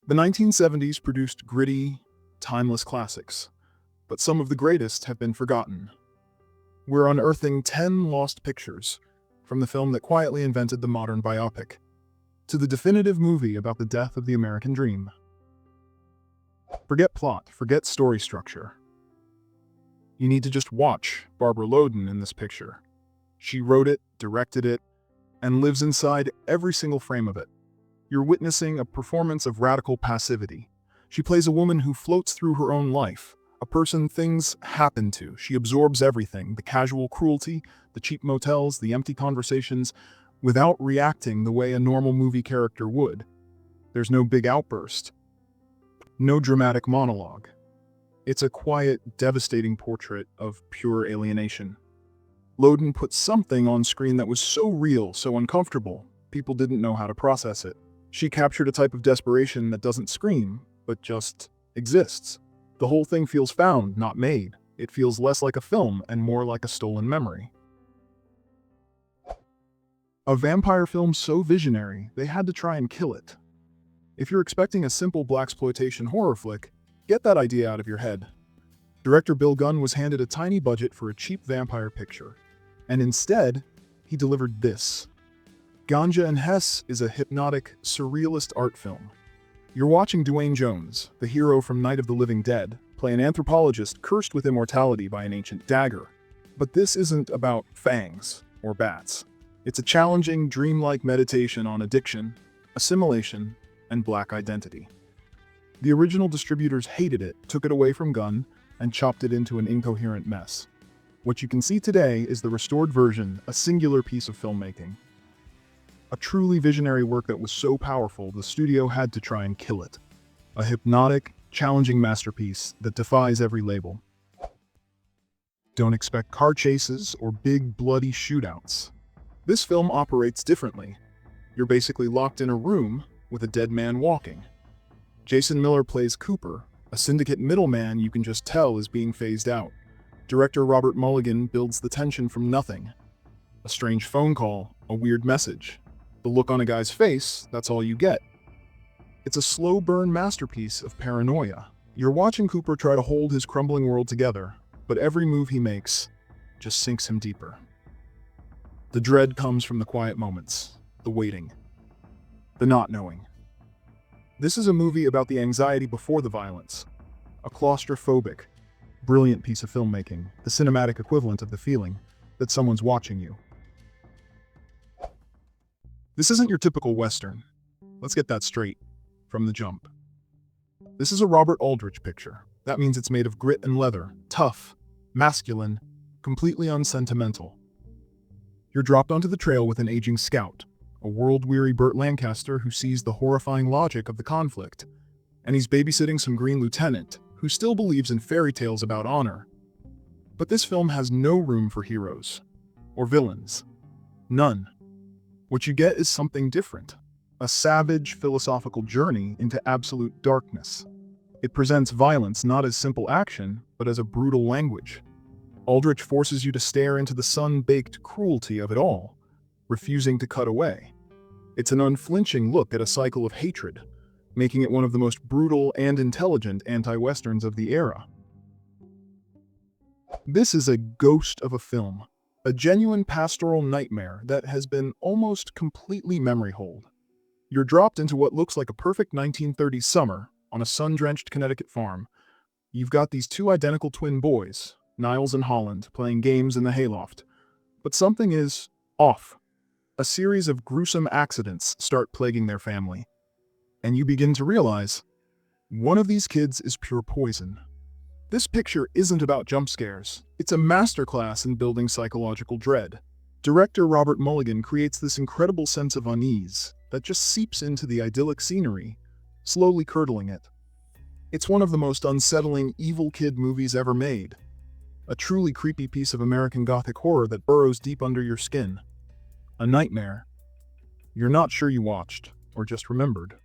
The 1970s produced gritty, timeless classics, but some of the greatest have been forgotten. We're unearthing 10 lost pictures, from the film that quietly invented the modern biopic, to the definitive movie about the death of the American dream. Forget plot, forget story structure. You need to just watch Barbara Loden in this picture. She wrote it, directed it, and lives inside every single frame of it. You're witnessing a performance of radical passivity. She plays a woman who floats through her own life, a person things happen to. She absorbs everything, the casual cruelty, the cheap motels, the empty conversations, without reacting the way a normal movie character would. There's no big outburst, no dramatic monologue. It's a quiet, devastating portrait of pure alienation. Loden put something on screen that was so real, so uncomfortable, people didn't know how to process it. She captured a type of desperation that doesn't scream, but just exists. The whole thing feels found, not made. It feels less like a film and more like a stolen memory. A vampire film so visionary, they had to try and kill it. If you're expecting a simple blaxploitation horror flick, get that idea out of your head. Director Bill Gunn was handed a tiny budget for a cheap vampire picture, and instead, he delivered this. Ganja Hess is a hypnotic, surrealist art film. You're watching Dwayne Jones, the hero from Night of the Living Dead, play an anthropologist cursed with immortality by an ancient dagger. But this isn't about fangs or bats. It's a challenging, dreamlike meditation on addiction, assimilation, and black identity. The original distributors hated it, took it away from Gunn, and chopped it into an incoherent mess. What you can see today is the restored version, a singular piece of filmmaking. A truly visionary work that was so powerful, the studio had to try and kill it. A hypnotic, challenging masterpiece that defies every label. Don't expect car chases or big, bloody shootouts. This film operates differently. You're basically locked in a room with a dead man walking. Jason Miller plays Cooper, a syndicate middleman you can just tell is being phased out. Director Robert Mulligan builds the tension from nothing. A strange phone call, a weird message. The look on a guy's face, that's all you get. It's a slow burn masterpiece of paranoia. You're watching Cooper try to hold his crumbling world together, but every move he makes just sinks him deeper. The dread comes from the quiet moments, the waiting, the not knowing. This is a movie about the anxiety before the violence. A claustrophobic, brilliant piece of filmmaking, the cinematic equivalent of the feeling that someone's watching you. This isn't your typical Western. Let's get that straight from the jump. This is a Robert Aldrich picture. That means it's made of grit and leather, tough, masculine, completely unsentimental. You're dropped onto the trail with an aging scout, a world-weary Burt Lancaster who sees the horrifying logic of the conflict, and he's babysitting some green lieutenant who still believes in fairy tales about honor. But this film has no room for heroes or villains. None. What you get is something different, a savage philosophical journey into absolute darkness. It presents violence not as simple action, but as a brutal language. Aldrich forces you to stare into the sun-baked cruelty of it all, refusing to cut away. It's an unflinching look at a cycle of hatred, making it one of the most brutal and intelligent anti-westerns of the era. This is a ghost of a film, a genuine pastoral nightmare that has been almost completely memory-holed. You're dropped into what looks like a perfect 1930s summer on a sun-drenched Connecticut farm. You've got these two identical twin boys, Niles and Holland, playing games in the hayloft. But something is off. A series of gruesome accidents start plaguing their family, and you begin to realize one of these kids is pure poison. This picture isn't about jump scares. It's a masterclass in building psychological dread. Director Robert Mulligan creates this incredible sense of unease that just seeps into the idyllic scenery, slowly curdling it. It's one of the most unsettling evil kid movies ever made. A truly creepy piece of American Gothic horror that burrows deep under your skin. A nightmare you're not sure you watched or just remembered.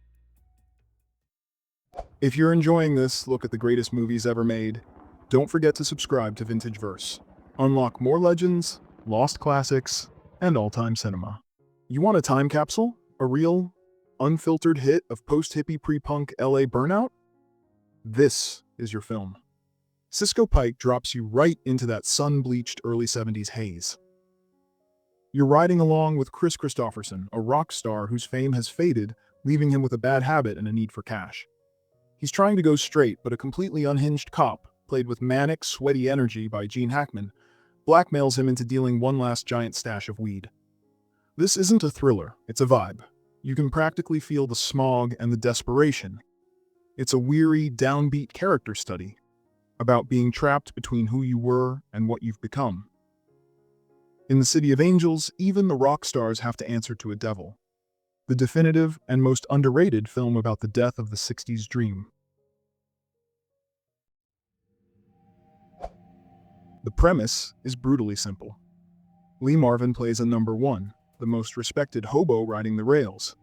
If you're enjoying this look at the greatest movies ever made, don't forget to subscribe to Vintage Verse. Unlock more legends, lost classics, and all-time cinema. You want a time capsule? A real, unfiltered hit of post-hippie pre-punk LA burnout? This is your film. Cisco Pike drops you right into that sun-bleached early 70s haze. You're riding along with Chris Christopherson, a rock star whose fame has faded, leaving him with a bad habit and a need for cash. He's trying to go straight, but a completely unhinged cop, played with manic, sweaty energy by Gene Hackman, blackmails him into dealing one last giant stash of weed. This isn't a thriller, it's a vibe. You can practically feel the smog and the desperation. It's a weary, downbeat character study about being trapped between who you were and what you've become. In the City of Angels, even the rock stars have to answer to a devil. The definitive and most underrated film about the death of the 60s dream. The premise is brutally simple. Lee Marvin plays a number one, the most respected hobo riding the rails.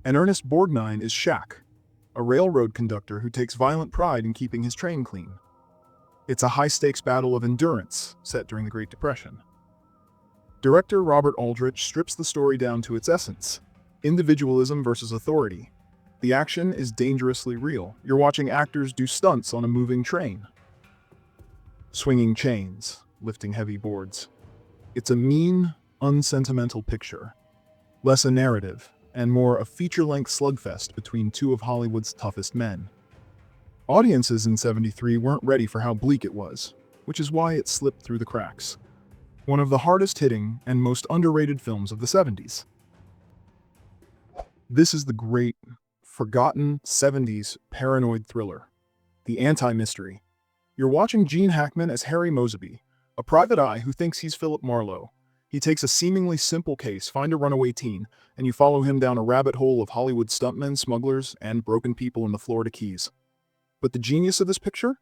And Ernest Borgnine is Shaq, a railroad conductor who takes violent pride in keeping his train clean. It's a high-stakes battle of endurance set during the Great Depression. Director Robert Aldrich strips the story down to its essence: individualism versus authority. The action is dangerously real. You're watching actors do stunts on a moving train, swinging chains, lifting heavy boards. It's a mean, unsentimental picture, less a narrative, and more a feature-length slugfest between two of Hollywood's toughest men. Audiences in '73 weren't ready for how bleak it was, which is why it slipped through the cracks. One of the hardest-hitting and most underrated films of the '70s. This is the great, forgotten '70s paranoid thriller, the anti-mystery. You're watching Gene Hackman as Harry Moseby, a private eye who thinks he's Philip Marlowe. He takes a seemingly simple case, find a runaway teen, and you follow him down a rabbit hole of Hollywood stuntmen, smugglers, and broken people in the Florida Keys. But the genius of this picture?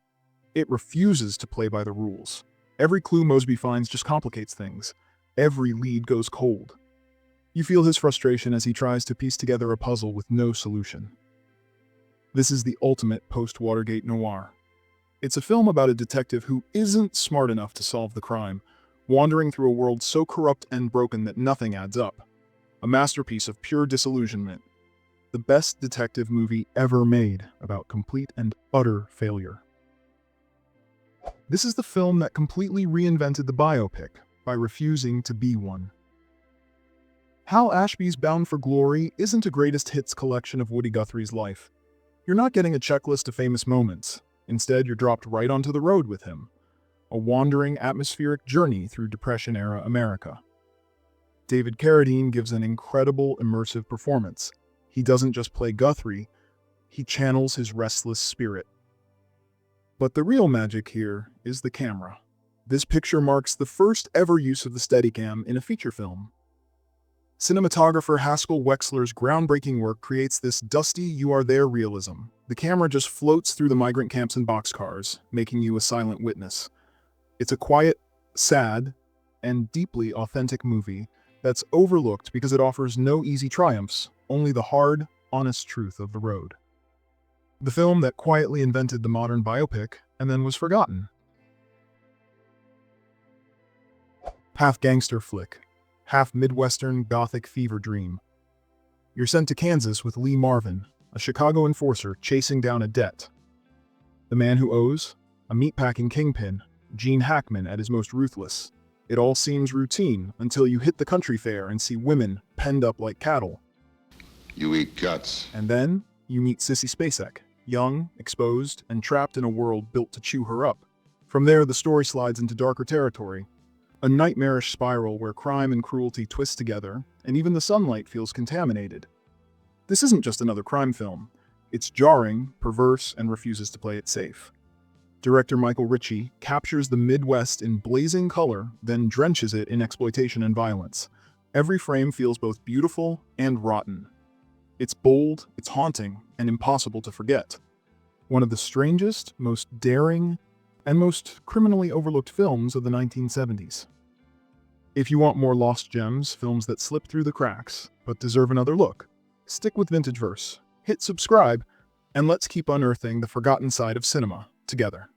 It refuses to play by the rules. Every clue Moseby finds just complicates things. Every lead goes cold. You feel his frustration as he tries to piece together a puzzle with no solution. This is the ultimate post-Watergate noir. It's a film about a detective who isn't smart enough to solve the crime, wandering through a world so corrupt and broken that nothing adds up. A masterpiece of pure disillusionment. The best detective movie ever made about complete and utter failure. This is the film that completely reinvented the biopic by refusing to be one. Hal Ashby's Bound for Glory isn't a greatest hits collection of Woody Guthrie's life. You're not getting a checklist of famous moments. Instead, you're dropped right onto the road with him. A wandering, atmospheric journey through Depression-era America. David Carradine gives an incredible, immersive performance. He doesn't just play Guthrie, he channels his restless spirit. But the real magic here is the camera. This picture marks the first ever use of the Steadicam in a feature film. Cinematographer Haskell Wexler's groundbreaking work creates this dusty, you-are-there realism. The camera just floats through the migrant camps and boxcars, making you a silent witness. It's a quiet, sad, and deeply authentic movie that's overlooked because it offers no easy triumphs, only the hard, honest truth of the road. The film that quietly invented the modern biopic and then was forgotten. Half gangster flick, half Midwestern gothic fever dream. You're sent to Kansas with Lee Marvin, a Chicago enforcer chasing down a debt. The man who owes? A meatpacking kingpin, Gene Hackman at his most ruthless. It all seems routine until you hit the country fair and see women penned up like cattle. You eat guts. And then you meet Sissy Spacek, young, exposed, and trapped in a world built to chew her up. From there, the story slides into darker territory. A nightmarish spiral where crime and cruelty twist together, and even the sunlight feels contaminated. This isn't just another crime film. It's jarring, perverse, and refuses to play it safe. Director Michael Ritchie captures the Midwest in blazing color, then drenches it in exploitation and violence. Every frame feels both beautiful and rotten. It's bold, it's haunting, and impossible to forget. One of the strangest, most daring, and most criminally overlooked films of the 1970s. If you want more lost gems, films that slip through the cracks, but deserve another look, stick with Vintageverse, hit subscribe, and let's keep unearthing the forgotten side of cinema together.